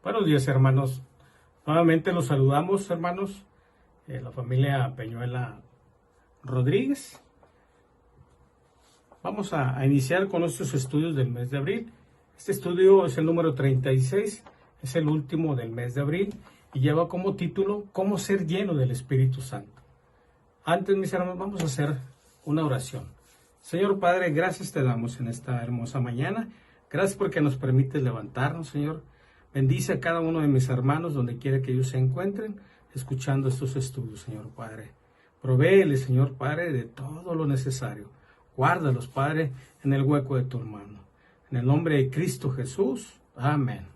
Buenos días, hermanos. Nuevamente los saludamos, hermanos, la familia Peñuela Rodríguez. Vamos a iniciar con nuestros estudios del mes de abril. Este estudio es el número 36, es el último del mes de abril y lleva como título ¿Cómo ser lleno del Espíritu Santo? Antes, mis hermanos, vamos a hacer una oración. Señor Padre, gracias te damos en esta hermosa mañana. Gracias porque nos permites levantarnos, Señor. Bendice a cada uno de mis hermanos donde quiera que ellos se encuentren escuchando estos estudios, Señor Padre. Provéele, Señor Padre, de todo lo necesario. Guárdalos, Padre, en el hueco de tu mano. En el nombre de Cristo Jesús. Amén.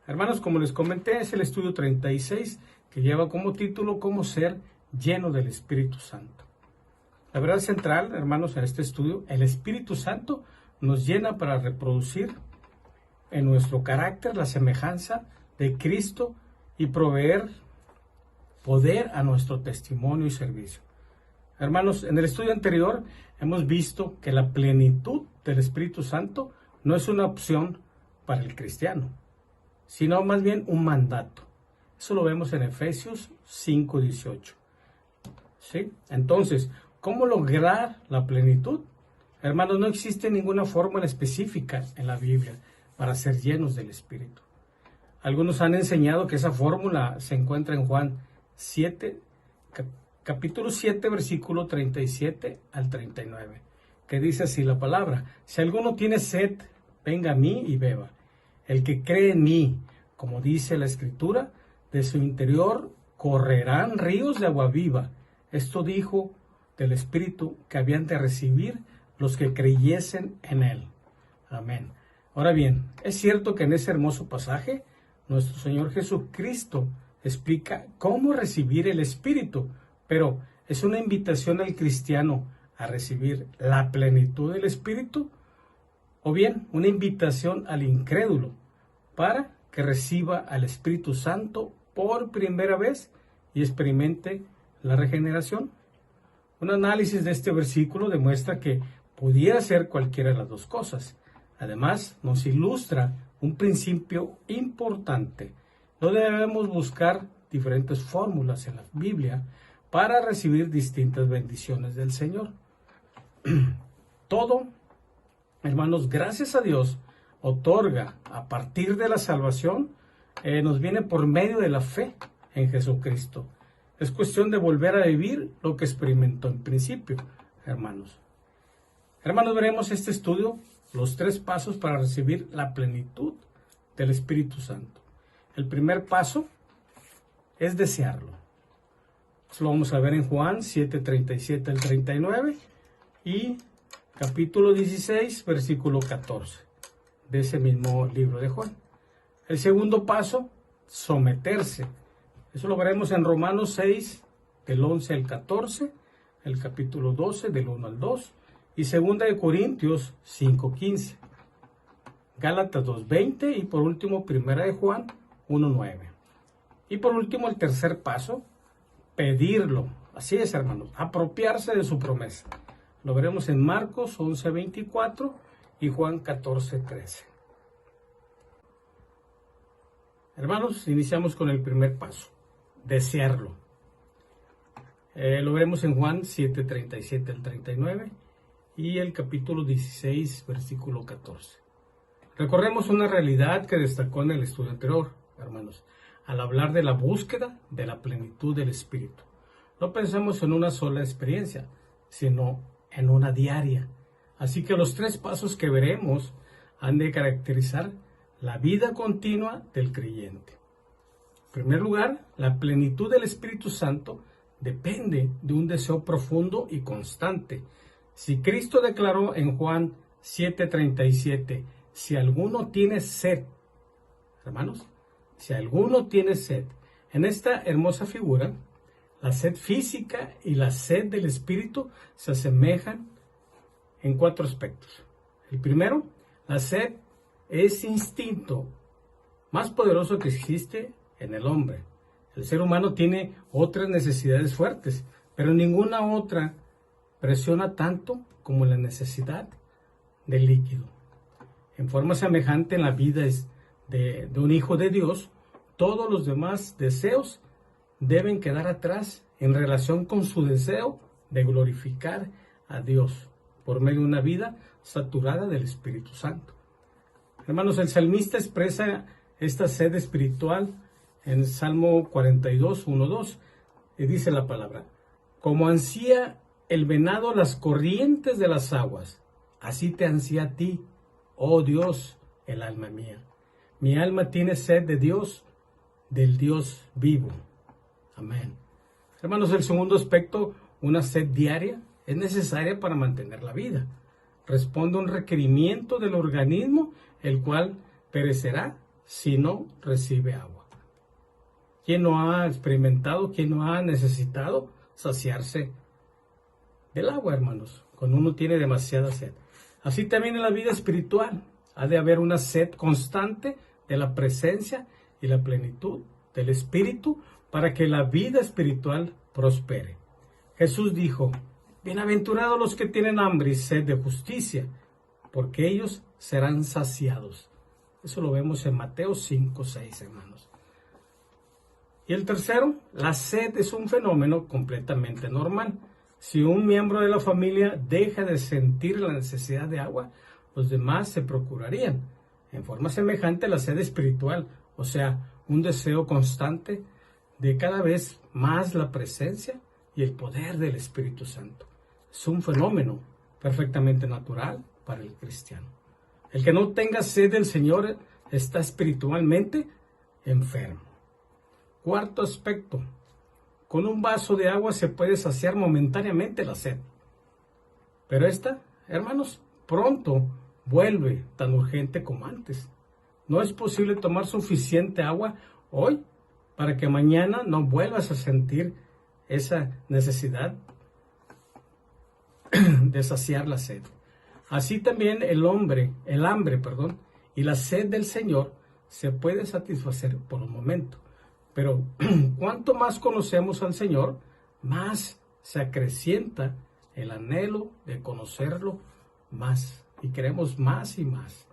Hermanos, como les comenté, es el estudio 36 que lleva como título ¿Cómo ser lleno del Espíritu Santo? La verdad central, hermanos, en este estudio, el Espíritu Santo nos llena para reproducir en nuestro carácter la semejanza de Cristo y proveer poder a nuestro testimonio y servicio. Hermanos, en el estudio anterior hemos visto que la plenitud del Espíritu Santo no es una opción para el cristiano, sino más bien un mandato. Eso lo vemos en Efesios 5:18. ¿Sí? Entonces, ¿cómo lograr la plenitud? Hermanos, no existe ninguna fórmula específica en la Biblia para ser llenos del Espíritu. Algunos han enseñado que esa fórmula se encuentra en Juan 7, capítulo 7, versículo 37 al 39, que dice así la palabra: si alguno tiene sed, venga a mí y beba. El que cree en mí, como dice la Escritura, de su interior correrán ríos de agua viva. Esto dijo del Espíritu que habían de recibir los que creyesen en él. Amén. Ahora bien, es cierto que en ese hermoso pasaje, nuestro Señor Jesucristo explica cómo recibir el Espíritu, pero ¿es una invitación al cristiano a recibir la plenitud del Espíritu? O bien, una invitación al incrédulo para que reciba al Espíritu Santo por primera vez y experimente la regeneración. Un análisis de este versículo demuestra que pudiera ser cualquiera de las dos cosas. Además, nos ilustra un principio importante. No debemos buscar diferentes fórmulas en la Biblia para recibir distintas bendiciones del Señor. Todo, hermanos, gracias a Dios, otorga a partir de la salvación, nos viene por medio de la fe en Jesucristo. Es cuestión de volver a vivir lo que experimentó en principio, hermanos. Hermanos, veremos este estudio, los 3 pasos para recibir la plenitud del Espíritu Santo. El primer paso es desearlo. Eso lo vamos a ver en Juan 7, 37 al 39 y capítulo 16, versículo 14 de ese mismo libro de Juan. El segundo paso, someterse. Eso lo veremos en Romanos 6, del 11 al 14, el capítulo 12, del 1 al 2, y 2 de Corintios 5:15, Gálatas 2:20 y por último 1 de Juan 1:9. Y por último el tercer paso, pedirlo. Así es, hermanos, apropiarse de su promesa. Lo veremos en Marcos 11:24 y Juan 14:13. Hermanos, iniciamos con el primer paso, desearlo. Lo veremos en Juan 7, 37 al 39 y el capítulo 16, versículo 14. Recorremos una realidad que destacó en el estudio anterior, hermanos, al hablar de la búsqueda de la plenitud del Espíritu. No pensamos en una sola experiencia, sino en una diaria. Así que los 3 pasos que veremos han de caracterizar la vida continua del creyente. En primer lugar, la plenitud del Espíritu Santo depende de un deseo profundo y constante. Si Cristo declaró en Juan 7:37, si alguno tiene sed, hermanos, si alguno tiene sed, en esta hermosa figura, la sed física y la sed del Espíritu se asemejan en 4 aspectos. El primero, la sed es instinto más poderoso que existe en el hombre. El ser humano tiene otras necesidades fuertes, pero ninguna otra presiona tanto como la necesidad del líquido. En forma semejante en la vida de un hijo de Dios, todos los demás deseos deben quedar atrás en relación con su deseo de glorificar a Dios por medio de una vida saturada del Espíritu Santo. Hermanos, el salmista expresa esta sed espiritual en Salmo 42, 1, 2, y dice la palabra: como ansía el venado las corrientes de las aguas, así te ansía a ti, oh Dios, el alma mía. Mi alma tiene sed de Dios, del Dios vivo. Amén. Hermanos, el segundo aspecto, una sed diaria, es necesaria para mantener la vida. Responde a un requerimiento del organismo, el cual perecerá si no recibe agua. ¿Quién no ha experimentado, quién no ha necesitado saciarse del agua, hermanos, cuando uno tiene demasiada sed? Así también en la vida espiritual ha de haber una sed constante de la presencia y la plenitud del Espíritu para que la vida espiritual prospere. Jesús dijo: bienaventurados los que tienen hambre y sed de justicia, porque ellos serán saciados. Eso lo vemos en Mateo 5, 6, hermanos. Y el tercero, la sed es un fenómeno completamente normal. Si un miembro de la familia deja de sentir la necesidad de agua, los demás se procurarían. En forma semejante, la sed espiritual, o sea, un deseo constante de cada vez más la presencia y el poder del Espíritu Santo. Es un fenómeno perfectamente natural para el cristiano. El que no tenga sed del Señor está espiritualmente enfermo. Cuarto aspecto, con un vaso de agua se puede saciar momentáneamente la sed. Pero esta, hermanos, pronto vuelve tan urgente como antes. No es posible tomar suficiente agua hoy para que mañana no vuelvas a sentir esa necesidad de saciar la sed. Así también el hambre, y la sed del Señor se puede satisfacer por un momento. Pero cuanto más conocemos al Señor, más se acrecienta el anhelo de conocerlo más y queremos más y más.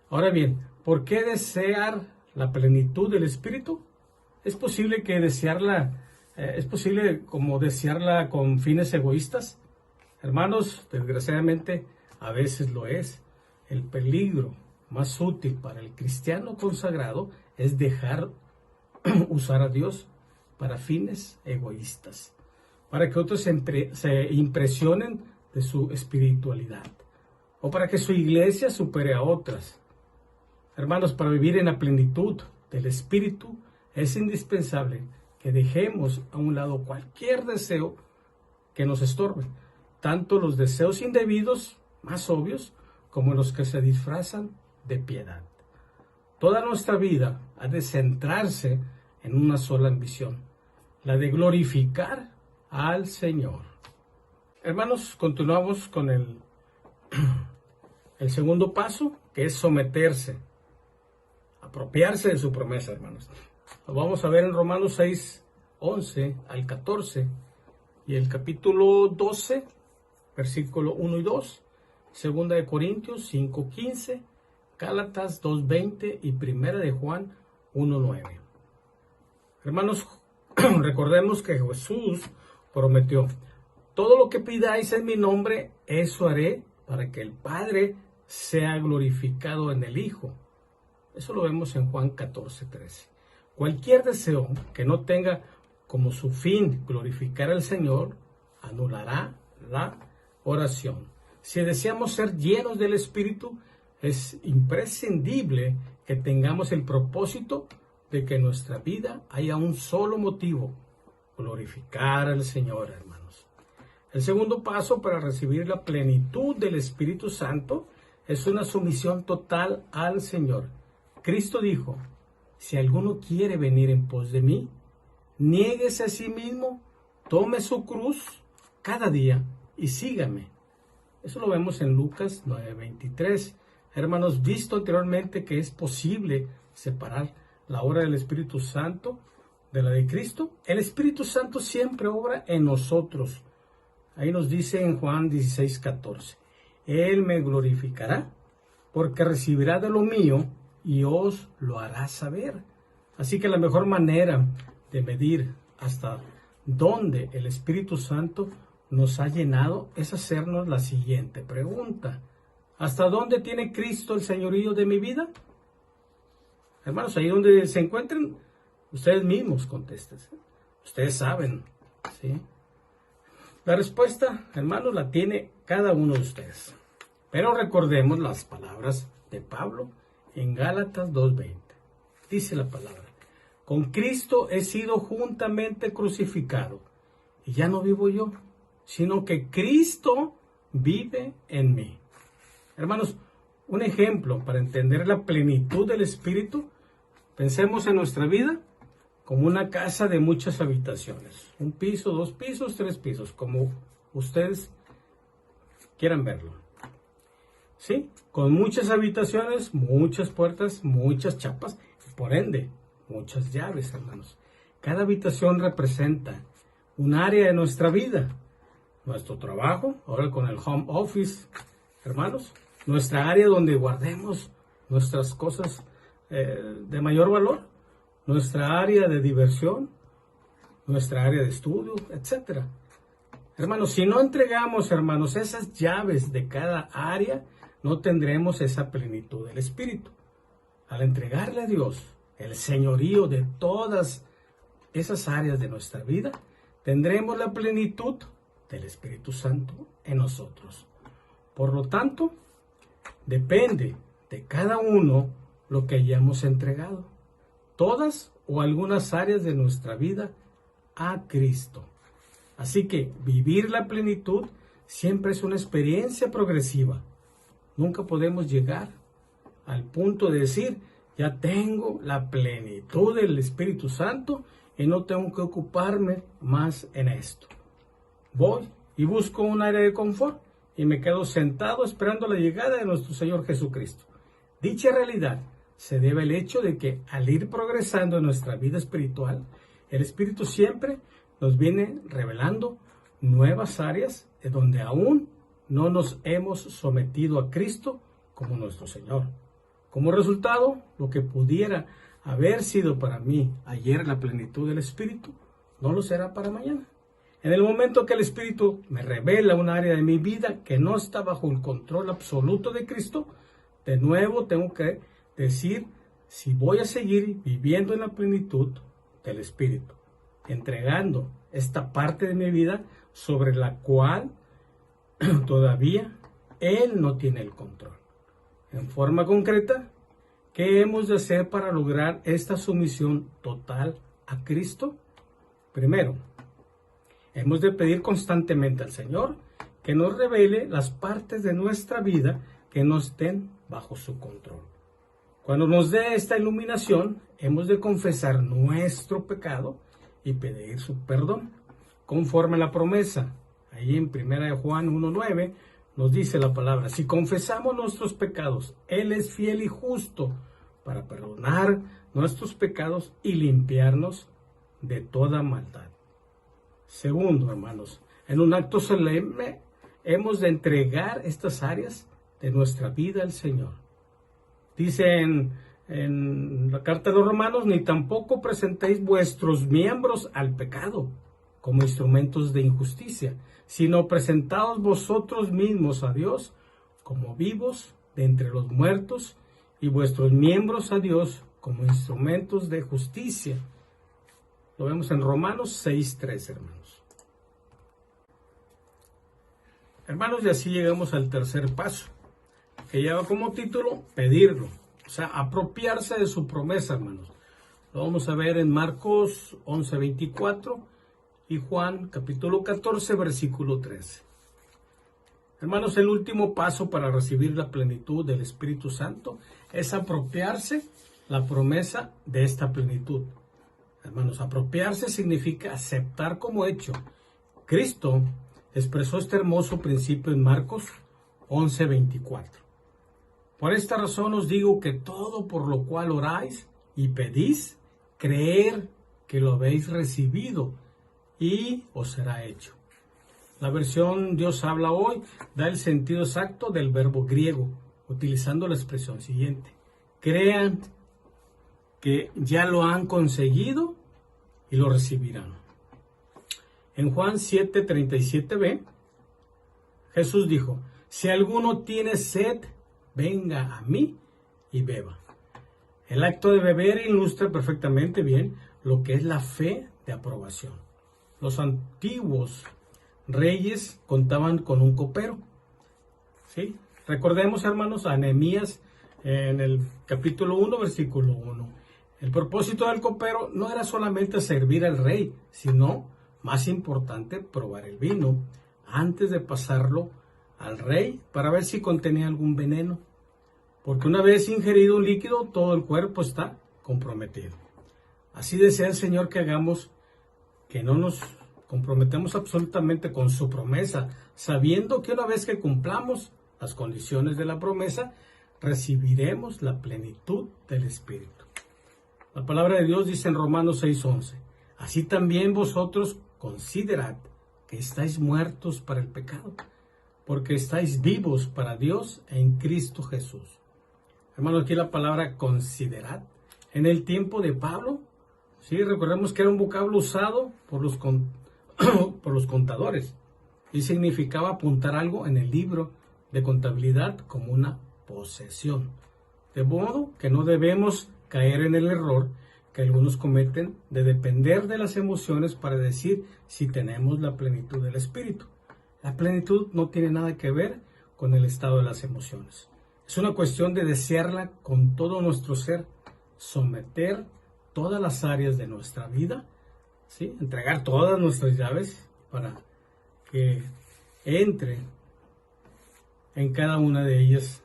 Ahora bien, ¿por qué desear la plenitud del Espíritu? Es posible como desearla con fines egoístas. Hermanos, desgraciadamente a veces lo es. El peligro más útil para el cristiano consagrado es dejar usar a Dios para fines egoístas, para que otros se impresionen de su espiritualidad o para que su iglesia supere a otras. Hermanos, para vivir en la plenitud del Espíritu es indispensable que dejemos a un lado cualquier deseo que nos estorbe, tanto los deseos indebidos, más obvios, como los que se disfrazan de piedad. Toda nuestra vida ha de centrarse en una sola ambición, la de glorificar al Señor. Hermanos, continuamos con el segundo paso, que es someterse, apropiarse de su promesa, hermanos. Lo vamos a ver en Romanos 6, 11 al 14, y el capítulo 12, versículo 1 y 2, segunda de Corintios 5, 15, Gálatas 2, 20 y primera de Juan 1, 9. Hermanos, recordemos que Jesús prometió: todo lo que pidáis en mi nombre, eso haré para que el Padre sea glorificado en el Hijo. Eso lo vemos en Juan 14, 13. Cualquier deseo que no tenga como su fin glorificar al Señor, anulará la oración. Si deseamos ser llenos del Espíritu, es imprescindible que tengamos el propósito de que en nuestra vida haya un solo motivo: glorificar al Señor, hermanos. El segundo paso para recibir la plenitud del Espíritu Santo es una sumisión total al Señor. Cristo dijo: si alguno quiere venir en pos de mí, niéguese a sí mismo, tome su cruz cada día y sígame. Eso lo vemos en Lucas 9:23. Hermanos, visto anteriormente que es posible separar la obra del Espíritu Santo de la de Cristo, el Espíritu Santo siempre obra en nosotros. Ahí nos dice en Juan 16:14, Él me glorificará, porque recibirá de lo mío y os lo hará saber. Así que la mejor manera de medir hasta dónde el Espíritu Santo nos ha llenado es hacernos la siguiente pregunta. ¿Hasta dónde tiene Cristo el señorío de mi vida? Hermanos, ahí donde se encuentren, ustedes mismos contesten. Ustedes saben, ¿sí? La respuesta, hermanos, la tiene cada uno de ustedes. Pero recordemos las palabras de Pablo en Gálatas 2:20. Dice la palabra: con Cristo he sido juntamente crucificado, y ya no vivo yo, sino que Cristo vive en mí. Hermanos, un ejemplo para entender la plenitud del Espíritu, pensemos en nuestra vida como una casa de muchas habitaciones. Un piso, 2 pisos, 3 pisos, como ustedes quieran verlo. ¿Sí? Con muchas habitaciones, muchas puertas, muchas chapas, y por ende, muchas llaves, hermanos. Cada habitación representa un área de nuestra vida. Nuestro trabajo, ahora con el home office, hermanos. Nuestra área donde guardemos nuestras cosas de mayor valor. Nuestra área de diversión. Nuestra área de estudio, etc. Hermanos, si no entregamos, hermanos, esas llaves de cada área, no tendremos esa plenitud del Espíritu. Al entregarle a Dios el señorío de todas esas áreas de nuestra vida, tendremos la plenitud del Espíritu Santo en nosotros. Por lo tanto, depende de cada uno lo que hayamos entregado, todas o algunas áreas de nuestra vida a Cristo. Así que vivir la plenitud siempre es una experiencia progresiva. Nunca podemos llegar al punto de decir, ya tengo la plenitud del Espíritu Santo y no tengo que ocuparme más en esto. Voy y busco un área de confort y me quedo sentado esperando la llegada de nuestro Señor Jesucristo. Dicha realidad se debe al hecho de que al ir progresando en nuestra vida espiritual, el Espíritu siempre nos viene revelando nuevas áreas de donde aún no nos hemos sometido a Cristo como nuestro Señor. Como resultado, lo que pudiera haber sido para mí ayer la plenitud del Espíritu, no lo será para mañana. En el momento que el Espíritu me revela un área de mi vida que no está bajo el control absoluto de Cristo, de nuevo tengo que decir si voy a seguir viviendo en la plenitud del Espíritu, entregando esta parte de mi vida sobre la cual todavía Él no tiene el control. En forma concreta, ¿qué hemos de hacer para lograr esta sumisión total a Cristo? Primero, hemos de pedir constantemente al Señor que nos revele las partes de nuestra vida que no estén bajo su control. Cuando nos dé esta iluminación, hemos de confesar nuestro pecado y pedir su perdón, conforme a la promesa. Ahí en 1 Juan 1:9 nos dice la palabra: si confesamos nuestros pecados, Él es fiel y justo para perdonar nuestros pecados y limpiarnos de toda maldad. Segundo, hermanos, en un acto solemne hemos de entregar estas áreas de nuestra vida al Señor. Dice en la carta de los Romanos: ni tampoco presentéis vuestros miembros al pecado como instrumentos de injusticia, sino presentaos vosotros mismos a Dios como vivos de entre los muertos y vuestros miembros a Dios como instrumentos de justicia. Lo vemos en Romanos 6:3, hermanos. Hermanos, y así llegamos al tercer paso, que lleva como título pedirlo, o sea, apropiarse de su promesa, hermanos. Lo vamos a ver en Marcos 11:24 y Juan capítulo 14, versículo 13. Hermanos, el último paso para recibir la plenitud del Espíritu Santo es apropiarse la promesa de esta plenitud. Hermanos, apropiarse significa aceptar como hecho. Cristo expresó este hermoso principio en Marcos 11:24. Por esta razón os digo que todo por lo cual oráis y pedís, creer que lo habéis recibido y os será hecho. La versión Dios habla hoy da el sentido exacto del verbo griego, utilizando la expresión siguiente: crean que ya lo han conseguido y lo recibirán. En Juan 7:37b, Jesús dijo: si alguno tiene sed, venga a mí y beba. El acto de beber ilustra perfectamente bien lo que es la fe de aprobación. Los antiguos reyes contaban con un copero. ¿Sí? Recordemos, hermanos, a Nehemías en el capítulo 1, versículo 1. El propósito del copero no era solamente servir al rey, sino, más importante, probar el vino antes de pasarlo al rey para ver si contenía algún veneno. Porque una vez ingerido un líquido, todo el cuerpo está comprometido. Así desea el Señor que hagamos, que no nos comprometemos absolutamente con su promesa, sabiendo que una vez que cumplamos las condiciones de la promesa, recibiremos la plenitud del Espíritu. La palabra de Dios dice en Romanos 6:11: así también vosotros considerad que estáis muertos para el pecado, porque estáis vivos para Dios en Cristo Jesús. Hermano, aquí la palabra considerad, en el tiempo de Pablo, sí, recordemos que era un vocablo usado por los contadores y significaba apuntar algo en el libro de contabilidad como una posesión. De modo que no debemos caer en el error que algunos cometen de depender de las emociones para decir si tenemos la plenitud del Espíritu. La plenitud no tiene nada que ver con el estado de las emociones. Es una cuestión de desearla con todo nuestro ser, someter todas las áreas de nuestra vida, ¿sí? Entregar todas nuestras llaves para que entre en cada una de ellas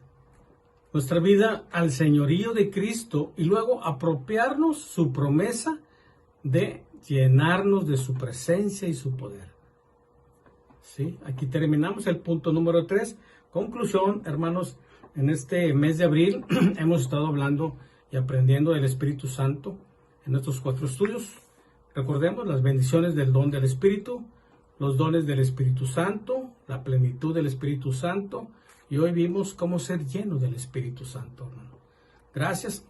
nuestra vida al señorío de Cristo y luego apropiarnos su promesa de llenarnos de su presencia y su poder. ¿Sí? Aquí terminamos el punto número 3. Conclusión, hermanos, en este mes de abril hemos estado hablando y aprendiendo del Espíritu Santo en estos 4 estudios. Recordemos las bendiciones del don del Espíritu, los dones del Espíritu Santo, la plenitud del Espíritu Santo, y hoy vimos cómo ser lleno del Espíritu Santo, hermano. Gracias.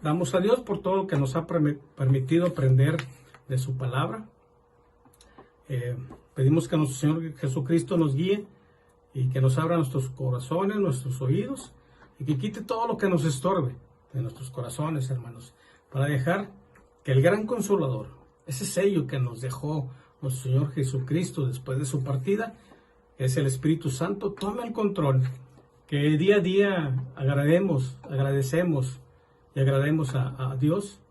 Damos a Dios por todo lo que nos ha permitido aprender de su palabra. Pedimos que nuestro Señor Jesucristo nos guíe y que nos abra nuestros corazones, nuestros oídos, y que quite todo lo que nos estorbe de nuestros corazones, hermanos, para dejar que el gran Consolador, ese sello que nos dejó nuestro Señor Jesucristo después de su partida, es el Espíritu Santo, tome el control, que día a día agradecemos y agrademos a Dios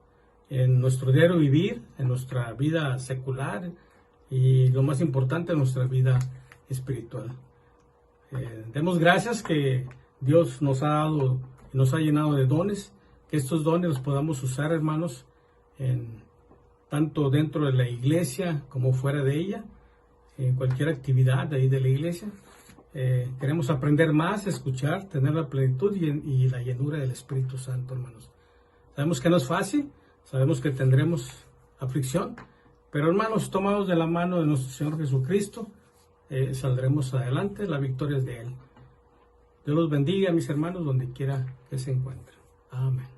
en nuestro diario vivir, en nuestra vida secular y lo más importante, en nuestra vida espiritual. Demos gracias que Dios nos ha dado, nos ha llenado de dones, que estos dones los podamos usar, hermanos, tanto dentro de la iglesia como fuera de ella, en cualquier actividad de ahí de la iglesia. Queremos aprender más, escuchar, tener la plenitud y la llenura del Espíritu Santo, hermanos. Sabemos que no es fácil, sabemos que tendremos aflicción, pero hermanos, tomados de la mano de nuestro Señor Jesucristo, saldremos adelante, la victoria es de Él. Dios los bendiga, mis hermanos, donde quiera que se encuentren. Amén.